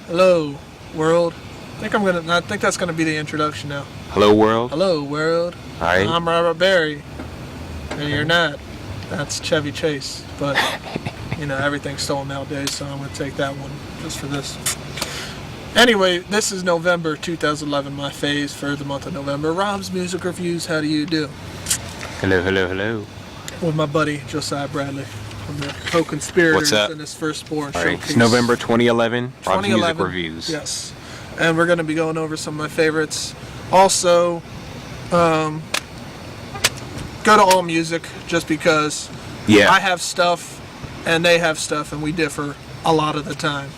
Hello, world. I think that's gonna be the introduction now. Hello, world. Hello, world. Hi. I'm Robert Berry. And you're not. That's Chevy Chase. But, everything's stolen nowadays, so I'm gonna take that one just for this. Anyway, this is November 2011, my phase for the month of November. Rob's Music Reviews, how do you do? Hello, hello, hello. With my buddy, Josiah Bradley, from the co-conspirators What's up? in this FirstBourneShowcase. All right, it's November 2011, Rob's Music 2011, Reviews. Yes. And we're going to be going over some of my favorites. Also, go to All Music, just because I have stuff and they have stuff and we differ a lot of the time.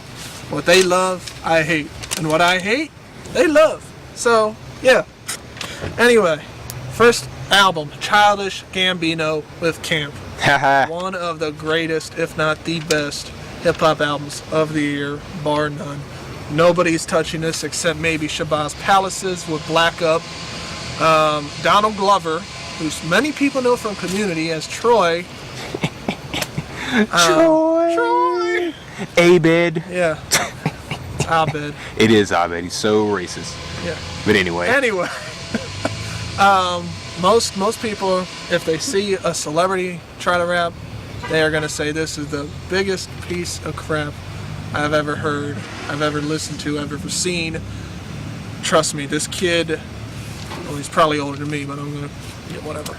What they love, I hate. And what I hate, they love. So, yeah. Anyway, first album, Childish, Gambino with Camp. One of the greatest, if not the best, hip-hop albums of the year, bar none. Nobody's touching this except maybe Shabazz Palaces with Black Up. Donald Glover, who many people know from Community as Troy. Troy! Abed. Yeah. It's Abed. It is Abed. He's so racist. Yeah. But anyway. Most people, if they see a celebrity try to rap, they are going to say this is the biggest piece of crap I've ever heard, I've ever listened to, I've ever seen. Trust me, this kid, well, he's probably older than me, but I'm going to, whatever.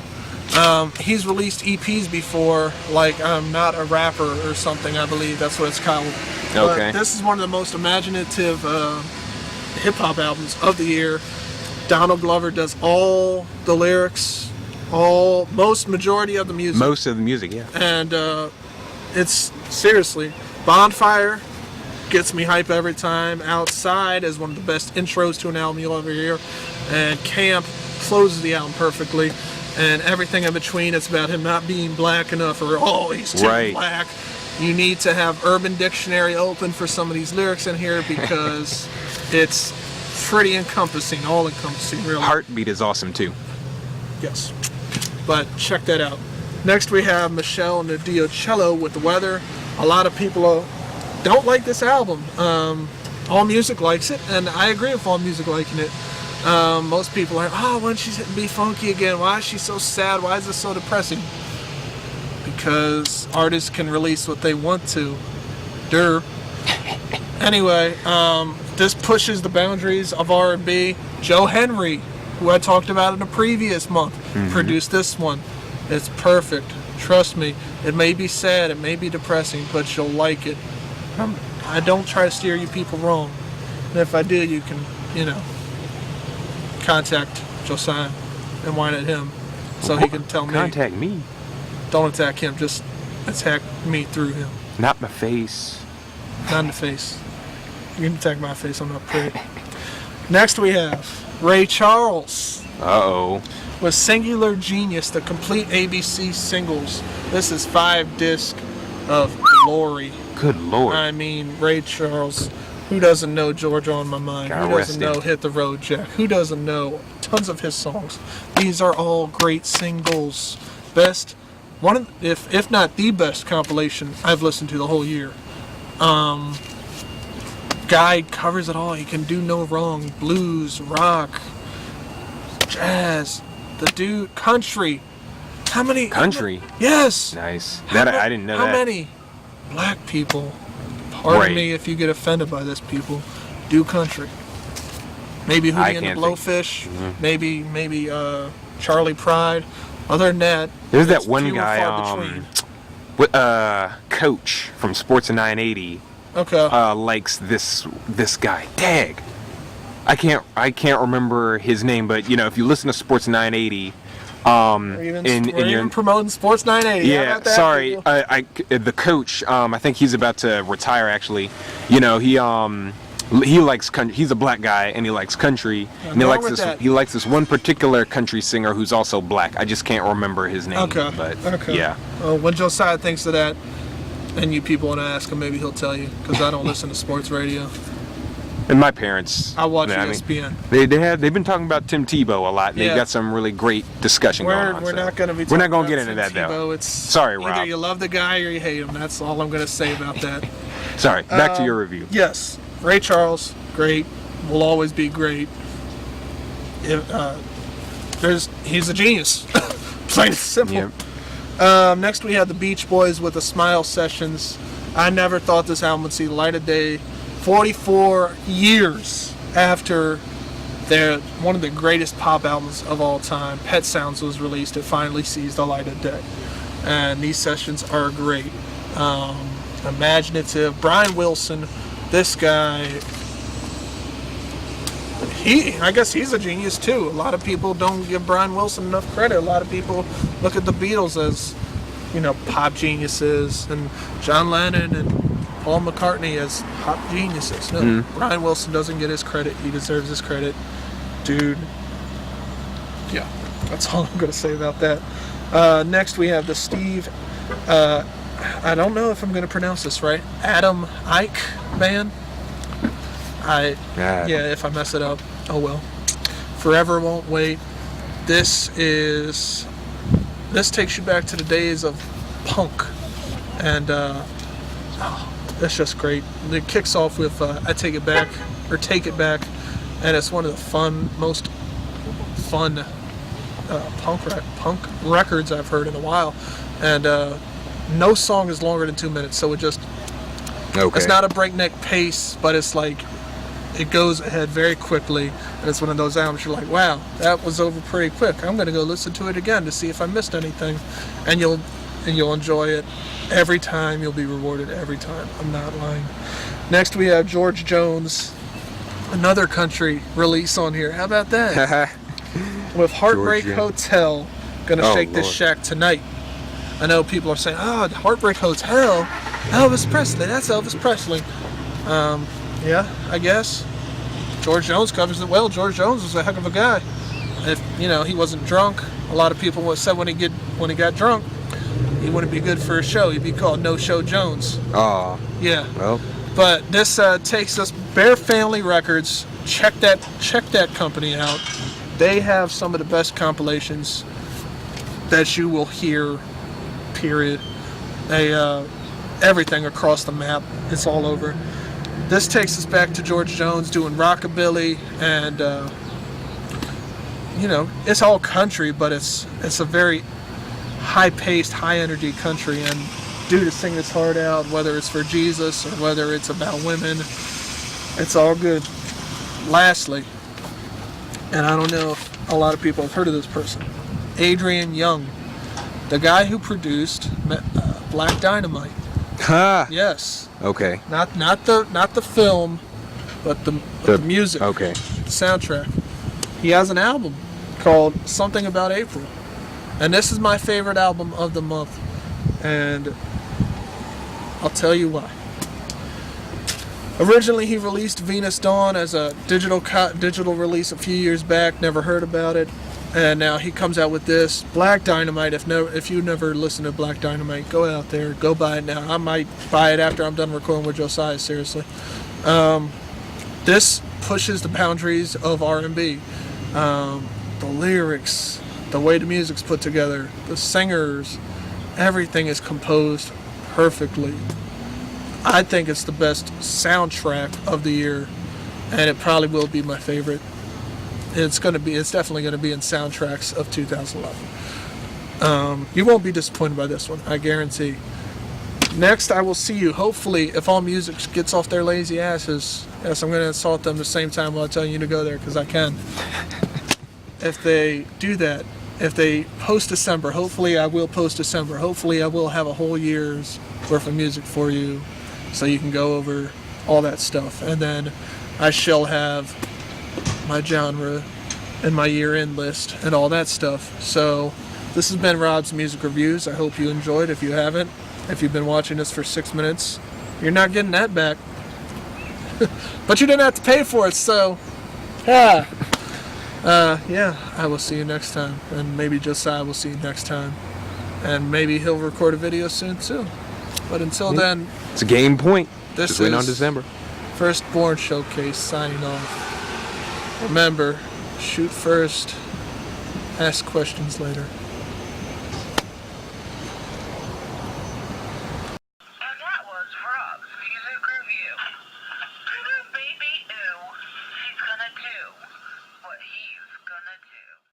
He's released EPs before, like I'm Not a Rapper or something, I believe that's what it's called. Okay. But this is one of the most imaginative hip-hop albums of the year. Donald Glover does all the lyrics, majority of the music. Most of the music, yeah. And it's, seriously, Bonfire gets me hype every time. Outside is one of the best intros to an album you'll ever hear. And Camp closes the album perfectly. And everything in between, it's about him not being black enough or, he's too black. You need to have Urban Dictionary open for some of these lyrics in here because it's pretty encompassing, all-encompassing, really. Heartbeat is awesome, too. Yes. But check that out. Next we have Michelle Nardiocello with The Weather. A lot of people don't like this album. All Music likes it, and I agree with All Music liking it. Most people are, why don't she be funky again? Why is she so sad? Why is this so depressing? Because artists can release what they want to. Anyway, this pushes the boundaries of R&B. Joe Henry, who I talked about in the previous month, produced this one. It's perfect. Trust me. It may be sad, it may be depressing, but you'll like it. I don't try to steer you people wrong. And if I do, you can, contact Josiah and whine at him so he can tell me. Contact me. Don't attack him, just attack me through him. Not my face. Not in the face. You can attack my face, I'm not pretty. Next we have Ray Charles. Uh-oh. With Singular Genius, the complete ABC singles. This is 5 discs of glory. Good Lord. I mean, Ray Charles. Who doesn't know Georgia on My Mind? Who doesn't know Hit the Road Jack? Who doesn't know tons of his songs? These are all great singles. Best, if not the best compilation I've listened to the whole year. Guy covers it all. He can do no wrong. Blues, rock, jazz, the dude, country. How many? Country? Yes. Nice. I didn't know that. How many black people, pardon me if you get offended by this, people, do country? Maybe Hootie and the Blowfish, maybe Charlie Pride. Other than that, there's that one guy, Coach from Sports in 980. Okay. Likes this guy. Dag. I can't remember his name, but if you listen to Sports 980, we're even promoting Sports 980. Yeah, sorry. The Coach. I think he's about to retire. Actually, he likes country. He's a black guy and he likes country. And he likes this. He likes this one particular country singer who's also black. I just can't remember his name. Okay. But yeah. Well, when Josiah thinks of that, and you people want to ask him, maybe he'll tell you, because I don't listen to sports radio. And my parents. I watch ESPN. They've been talking about Tim Tebow a lot. And they've got some really great discussion going on. We're not going to be. We're not going to get into Tim that Tebow. though. Sorry, Rob. Either you love the guy or you hate him. That's all I'm going to say about that. Sorry. Back to your review. Yes. Ray Charles, great, will always be great. He's a genius, plain and simple. Yep. Next we have the Beach Boys with the Smile Sessions. I never thought this album would see the light of day. 44 years after one of the greatest pop albums of all time, Pet Sounds, was released, it finally sees the light of day. And these sessions are great. Imaginative. Brian Wilson, this guy, I guess he's a genius too. A lot of people don't give Brian Wilson enough credit. A lot of people look at the Beatles as, pop geniuses, and John Lennon and Paul McCartney as pop geniuses. No, Brian Wilson doesn't get his credit. He deserves his credit. Dude. Yeah, that's all I'm going to say about that. Next we have the Steve, I don't know if I'm going to pronounce this right, Adam Ike Band. If I mess it up, oh well. Forever Won't Wait. This takes you back to the days of punk, and that's just great. It kicks off with Take It Back, and it's one of the most fun punk records I've heard in a while, and no song is longer than 2 minutes, so it's not a breakneck pace, but it's like it goes ahead very quickly, and it's one of those albums you're like, wow, that was over pretty quick. I'm gonna go listen to it again to see if I missed anything, and you'll enjoy it every time. You'll be rewarded every time. I'm not lying. Next we have George Jones, another country release on here. How about that? With Heartbreak Hotel, gonna shake this shack tonight. I know people are saying, Heartbreak Hotel, Elvis Presley, that's Elvis Presley. Yeah, I guess. George Jones covers it well. George Jones was a heck of a guy. If he wasn't drunk, a lot of people said when he got drunk, he wouldn't be good for a show. He'd be called No Show Jones. Oh. Yeah. Well. But this takes us Bear Family Records. Check that company out. They have some of the best compilations that you will hear. Period. They everything across the map. It's all over. This takes us back to George Jones doing rockabilly, and it's all country, but it's a very high-paced, high-energy country, and dude is singing his heart out, whether it's for Jesus or whether it's about women. It's all good. Lastly, and I don't know if a lot of people have heard of this person, Adrian Young, the guy who produced Black Dynamite. Yes. Okay. Not the film, but the music. Okay. The soundtrack. He has an album called Something About April, and this is my favorite album of the month, and I'll tell you why. Originally, he released Venus Dawn as a digital release a few years back. Never heard about it. And now he comes out with this Black Dynamite. If you never listened to Black Dynamite, go out there, go buy it now. I might buy it after I'm done recording with Josiah. Seriously, this pushes the boundaries of R&B. The lyrics, the way the music's put together, the singers, everything is composed perfectly. I think it's the best soundtrack of the year, and it probably will be my favorite. It's definitely going to be in soundtracks of 2011. You won't be disappointed by this one, I guarantee. Next, I will see you, hopefully, if All Music gets off their lazy asses. Yes, I'm going to insult them the same time while telling you to go there, because I can. If they do that, if they post December, hopefully I will post December. Hopefully I will have a whole year's worth of music for you, so you can go over all that stuff. And then I shall have my genre and my year-end list and all that stuff. So this has been Rob's Music Reviews. I hope you enjoyed. If you haven't, if you've been watching this for 6 minutes, you're not getting that back. But you didn't have to pay for it, so yeah, I will see you next time, and maybe Josiah will see you next time, and maybe he'll record a video soon too. But until then, it's a game point. This Just wait on December. FirstBourneShowcase signing off. Remember, shoot first, ask questions later.